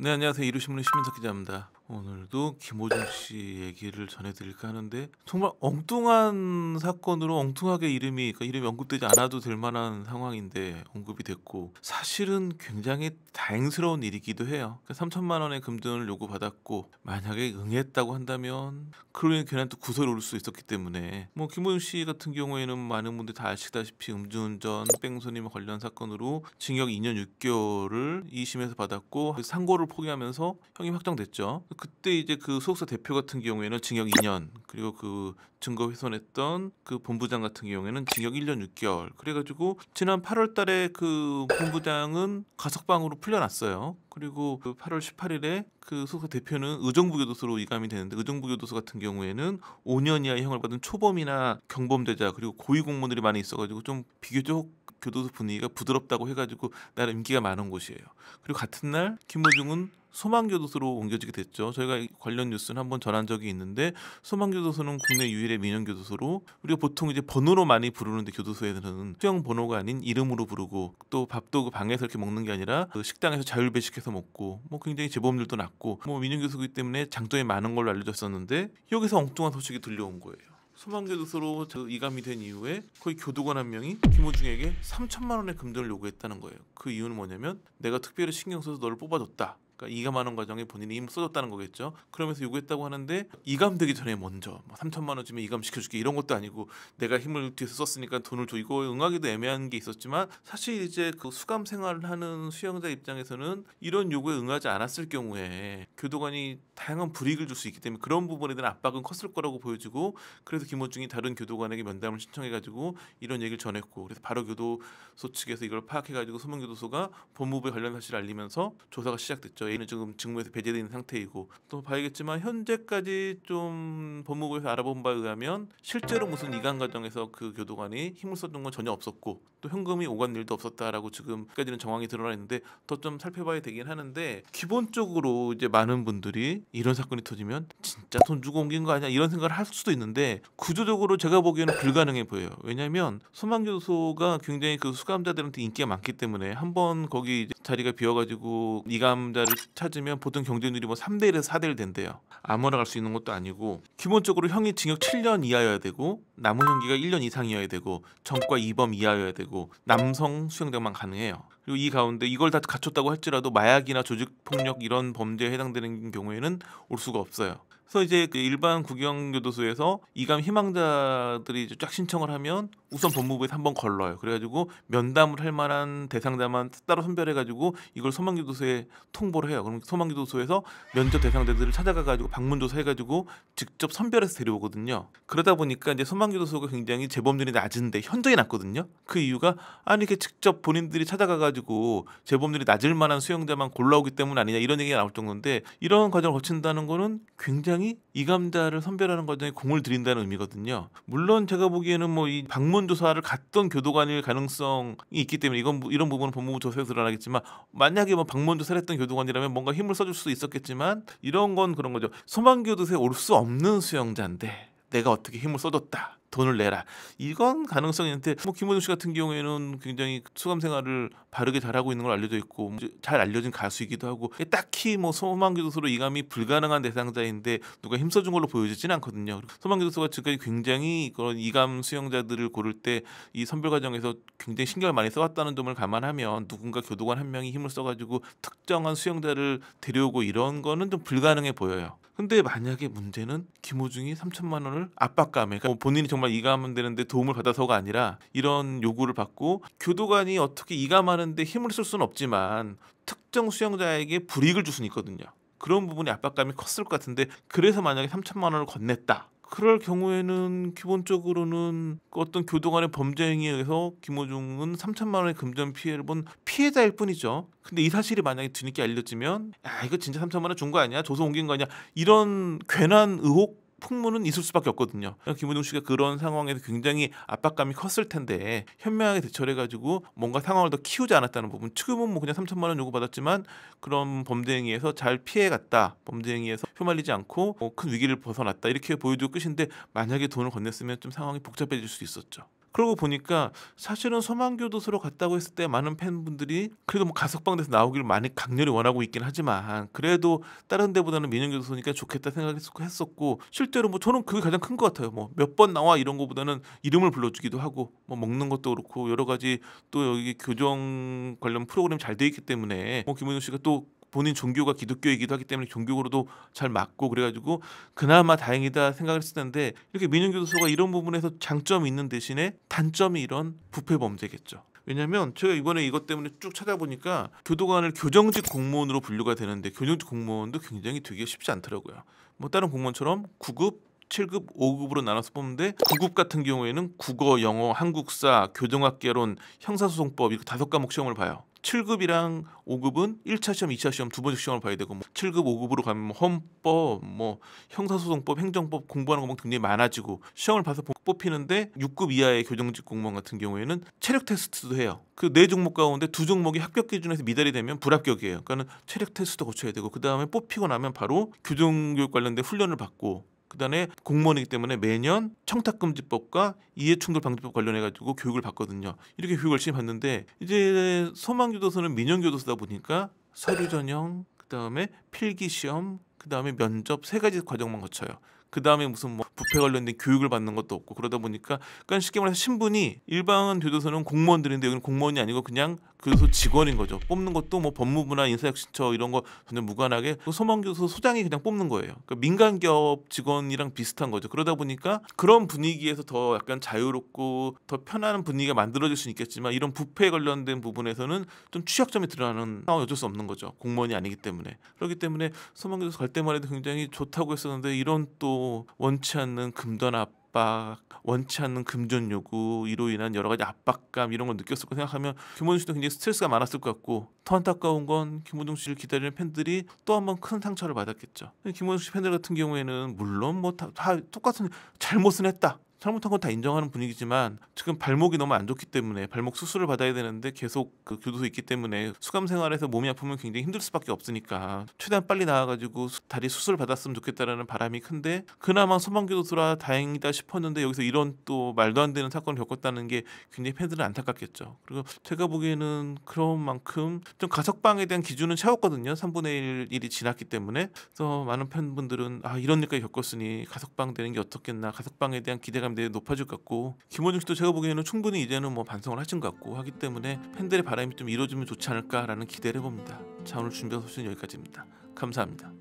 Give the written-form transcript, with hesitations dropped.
네, 안녕하세요. 이루신문의 신민석 기자입니다. 오늘도 김호중 씨 얘기를 전해드릴까 하는데 정말 엉뚱한 사건으로 엉뚱하게 이름이 언급되지 않아도 될 만한 상황인데 언급이 됐고, 사실은 굉장히 다행스러운 일이기도 해요. 3천만 원의 금전을 요구받았고 만약에 응했다고 한다면 그러면 괜한 또 구설이 올 수 있었기 때문에 김호중 씨 같은 경우에는 많은 분들이 다 아시다시피 음주운전, 뺑소님 관련 사건으로 징역 2년 6개월을 2심에서 받았고 상고를 포기하면서 형이 확정됐죠. 그때 이제 그 소속사 대표 같은 경우에는 징역 2년, 그리고 그 증거 훼손했던 그 본부장 같은 경우에는 징역 1년 6개월. 그래가지고 지난 8월 달에 그 본부장은 가석방으로 풀려났어요. 그리고 그 8월 18일에 그 소속사 대표는 의정부교도소로 이감이 되는데, 의정부교도소 같은 경우에는 5년 이하의 형을 받은 초범이나 경범죄자 그리고 고위공무원들이 많이 있어가지고 좀 비교적 교도소 분위기가 부드럽다고 해가지고 나름 인기가 많은 곳이에요. 그리고 같은 날 김호중은 소망교도소로 옮겨지게 됐죠. 저희가 관련 뉴스는 한번 전한 적이 있는데, 소망교도소는 국내 유일의 민영교도소로 우리가 보통 이제 번호로 많이 부르는데 교도소에서는 수용 번호가 아닌 이름으로 부르고, 또 밥도 그 방에서 이렇게 먹는 게 아니라 그 식당에서 자율배식해서 먹고 굉장히 재범률도 낮고 민영교도소이기 때문에 장점이 많은 걸로 알려졌었는데, 여기서 엉뚱한 소식이 들려온 거예요. 소망교도소로 이감이 된 이후에 거의 교도관 한 명이 김호중에게 3천만 원의 금전을 요구했다는 거예요. 그 이유는 뭐냐면 내가 특별히 신경 써서 너를 뽑아줬다. 그러니까 이감하는 과정에 본인이 힘을 써줬다는 거겠죠. 그러면서 요구했다고 하는데, 이감되기 전에 먼저 3천만 원 주면 이감시켜줄게 이런 것도 아니고, 내가 힘을 뒤에서 썼으니까 돈을 줘, 이거 응하기도 애매한 게 있었지만, 사실 이제 그 수감 생활을 하는 수용자 입장에서는 이런 요구에 응하지 않았을 경우에 교도관이 다양한 불이익을 줄 수 있기 때문에 그런 부분에 대한 압박은 컸을 거라고 보여지고, 그래서 김호중이 다른 교도관에게 면담을 신청해가지고 이런 얘기를 전했고, 그래서 바로 교도소 측에서 이걸 파악해가지고 소망교도소가 법무부에 관련 사실을 알리면서 조사가 시작됐죠. A는 지금 직무에서 배제되어 있는 상태이고, 또 봐야겠지만 현재까지 좀 법무부에서 알아본 바에 의하면 실제로 무슨 이감 과정에서 그 교도관이 힘을 써준 건 전혀 없었고, 또 현금이 오간 일도 없었다라고 지금까지는 정황이 드러나 있는데 더 좀 살펴봐야 되긴 하는데, 기본적으로 이제 많은 분들이 이런 사건이 터지면 진짜 돈 주고 옮긴 거 아니야 이런 생각을 할 수도 있는데, 구조적으로 제가 보기에는 불가능해 보여요. 왜냐하면 소망교도소가 굉장히 그 수감자들한테 인기가 많기 때문에 한번 거기 이제 자리가 비어가지고 이감자를 찾으면 보통 경쟁률이 3대1에서 4대1 된대요. 아무나 갈 수 있는 것도 아니고, 기본적으로 형이 징역 7년 이하여야 되고, 남은 형기가 1년 이상이어야 되고, 전과 2범 이하여야 되고, 남성 수용자만 가능해요. 그리고 이 가운데 이걸 다 갖췄다고 할지라도 마약이나 조직폭력 이런 범죄에 해당되는 경우에는 올 수가 없어요. 그래서 이제 그 일반 구경교도소에서 이감 희망자들이 이제 쫙 신청을 하면 우선 법무부에서 한번 걸러요. 그래가지고 면담을 할 만한 대상자만 따로 선별해가지고 이걸 소망교도소에 통보를 해요. 그럼 소망교도소에서 면접 대상자들을 찾아가가지고 방문조사해가지고 직접 선별해서 데려오거든요. 그러다 보니까 이제 소망교도소가 굉장히 재범률이 낮은데 현저히 낮거든요. 그 이유가 이렇게 직접 본인들이 찾아가가지고 재범률이 낮을 만한 수용자만 골라오기 때문 아니냐 이런 얘기가 나올 정도인데, 이런 과정을 거친다는 거는 굉장히 이감자를 선별하는 과정에 공을 들인다는 의미거든요. 물론 제가 보기에는 이 방문 조사를 갔던 교도관일 가능성이 있기 때문에 이런 부분은 법무부 조사에서 드러나겠지만, 만약에 방문 조사를 했던 교도관이라면 뭔가 힘을 써줄 수도 있었겠지만, 이런 건 그런 거죠. 소망교도소에 올 수 없는 수용자인데 내가 어떻게 힘을 써줬다, 돈을 내라, 이건 가능성이 있는데, 김호중 씨 같은 경우에는 굉장히 수감 생활을 바르게 잘하고 있는 걸 알려져 있고 잘 알려진 가수이기도 하고, 딱히 소망교도소로 이감이 불가능한 대상자인데 누가 힘써준 걸로 보여지진 않거든요. 소망교도소가 지금까지 굉장히 그런 이감 수용자들을 고를 때 이 선별 과정에서 굉장히 신경을 많이 써왔다는 점을 감안하면, 누군가 교도관 한 명이 힘을 써가지고 특정한 수용자를 데려오고 이런 거는 좀 불가능해 보여요. 근데 만약에 문제는 김호중이 3천만 원을 압박감에, 그러니까 본인이 정말 이감하면 되는데 도움을 받아서가 아니라 이런 요구를 받고, 교도관이 어떻게 이감하는데 힘을 쓸 수는 없지만 특정 수용자에게 불이익을 줄 수는 있거든요. 그런 부분이 압박감이 컸을 것 같은데, 그래서 만약에 3천만 원을 건넸다, 그럴 경우에는 기본적으로는 어떤 교도관의 범죄 행위에 의해서 김호중은 3천만 원의 금전 피해를 본 피해자일 뿐이죠. 근데 이 사실이 만약에 뒤늦게 알려지면, 이거 진짜 3천만 원 준 거 아니야? 줘서 옮긴 거 아니야? 이런 괜한 의혹 풍문은 있을 수밖에 없거든요. 김호중 씨가 그런 상황에서 굉장히 압박감이 컸을 텐데 현명하게 대처를 해가지고 뭔가 상황을 더 키우지 않았다는 부분. 지금은 그냥 3천만 원 요구받았지만 그런 범죄 행위에서 잘 피해갔다, 범죄 행위에서 휘말리지 않고 큰 위기를 벗어났다, 이렇게 보여주고 끝인데, 만약에 돈을 건넸으면 좀 상황이 복잡해질 수 있었죠. 그러고 보니까 사실은 소망교도소로 갔다고 했을 때 많은 팬분들이 그래도 뭐 가석방돼서 나오기를 많이 강렬히 원하고 있긴 하지만 그래도 다른 데보다는 민영교도소니까 좋겠다 생각했었고 실제로 뭐 저는 그게 가장 큰 것 같아요. 뭐 몇 번 나와 이런 거보다는 이름을 불러주기도 하고 뭐 먹는 것도 그렇고 여러 가지 또 여기 교정 관련 프로그램 잘 돼 있기 때문에 뭐 김원중 씨가 또 본인 종교가 기독교이기도 하기 때문에 종교로도 잘 맞고 그래가지고 그나마 다행이다 생각을 했을 텐데 이렇게 민영교도소가 이런 부분에서 장점이 있는 대신에 단점이 이런 부패 범죄겠죠. 왜냐면 제가 이번에 이것 때문에 쭉 찾아보니까 교도관을 교정직 공무원으로 분류가 되는데 교정직 공무원도 굉장히 되게 쉽지 않더라고요. 뭐 다른 공무원처럼 9급 7급, 5급으로 나눠서 뽑는데 9급 같은 경우에는 국어, 영어, 한국사, 교정학개론, 형사소송법 이렇게 5과목 시험을 봐요. 7급이랑 5급은 1차 시험, 2차 시험 두 번씩 시험을 봐야 되고 뭐 7급, 5급으로 가면 뭐 헌법, 뭐 형사소송법, 행정법 공부하는 과목 굉장히 많아지고 시험을 봐서 뽑히는데 6급 이하의 교정직 공무원 같은 경우에는 체력 테스트도 해요. 그 4종목 가운데 2종목이 합격 기준에서 미달이 되면 불합격이에요. 그러니까 체력 테스트도 거쳐야 되고 그 다음에 뽑히고 나면 바로 교정교육 관련된 훈련을 받고 그다음에 공무원이기 때문에 매년 청탁금지법과 이해충돌방지법 관련해 가지고 교육을 받거든요. 이렇게 교육을 열심히 받는데 이제 소망교도소는 민영교도소다 보니까 서류 전형, 그다음에 필기 시험, 그다음에 면접 3가지 과정만 거쳐요. 그다음에 무슨 뭐 부패 관련된 교육을 받는 것도 없고 그러다 보니까 그러니까 쉽게 말해서 신분이 일반 교도소는 공무원들인데 여기는 공무원이 아니고 그냥 교도소 직원인 거죠. 뽑는 것도 뭐 법무부나 인사혁신처 이런 거 전혀 무관하게 소망교도소 소장이 그냥 뽑는 거예요. 그러니까 민간기업 직원이랑 비슷한 거죠. 그러다 보니까 그런 분위기에서 더 약간 자유롭고 더 편안한 분위기가 만들어질 수는 있겠지만 이런 부패 관련된 부분에서는 좀 취약점이 드러나는 상황이 어쩔 수 없는 거죠. 공무원이 아니기 때문에. 그렇기 때문에 소망교도소 갈 때만 해도 굉장히 좋다고 했었는데 이런 또 원치 않는 금전 압박, 원치 않는 금전 요구 이로 인한 여러 가지 압박감 이런 걸 느꼈을 거 생각하면 김원중 씨도 굉장히 스트레스가 많았을 것 같고 더 안타까운 건 김원중 씨를 기다리는 팬들이 또 한 번 큰 상처를 받았겠죠. 김원중 씨 팬들 같은 경우에는 물론 뭐 다 똑같은 잘못은 했다. 잘못한 건 다 인정하는 분위기지만 지금 발목이 너무 안 좋기 때문에 발목 수술을 받아야 되는데 계속 그 교도소에 있기 때문에 수감 생활에서 몸이 아프면 굉장히 힘들 수밖에 없으니까 최대한 빨리 나와가지고 다리 수술 받았으면 좋겠다라는 바람이 큰데 그나마 소망교도소라 다행이다 싶었는데 여기서 이런 또 말도 안 되는 사건을 겪었다는 게 굉장히 팬들은 안타깝겠죠. 그리고 제가 보기에는 그런 만큼 좀 가석방에 대한 기준은 채웠거든요. 3분의 1이 지났기 때문에 그래서 많은 팬분들은 아 이런 일까지 겪었으니 가석방 되는 게 어떻겠나 가석방에 대한 기대감 되게 높아질 것 같고 김원중 씨도 제가 보기에는 충분히 이제는 뭐 반성을 하신 것 같고 하기 때문에 팬들의 바람이 좀 이루어지면 좋지 않을까라는 기대를 해봅니다. 자 오늘 준비한 소식은 여기까지입니다. 감사합니다.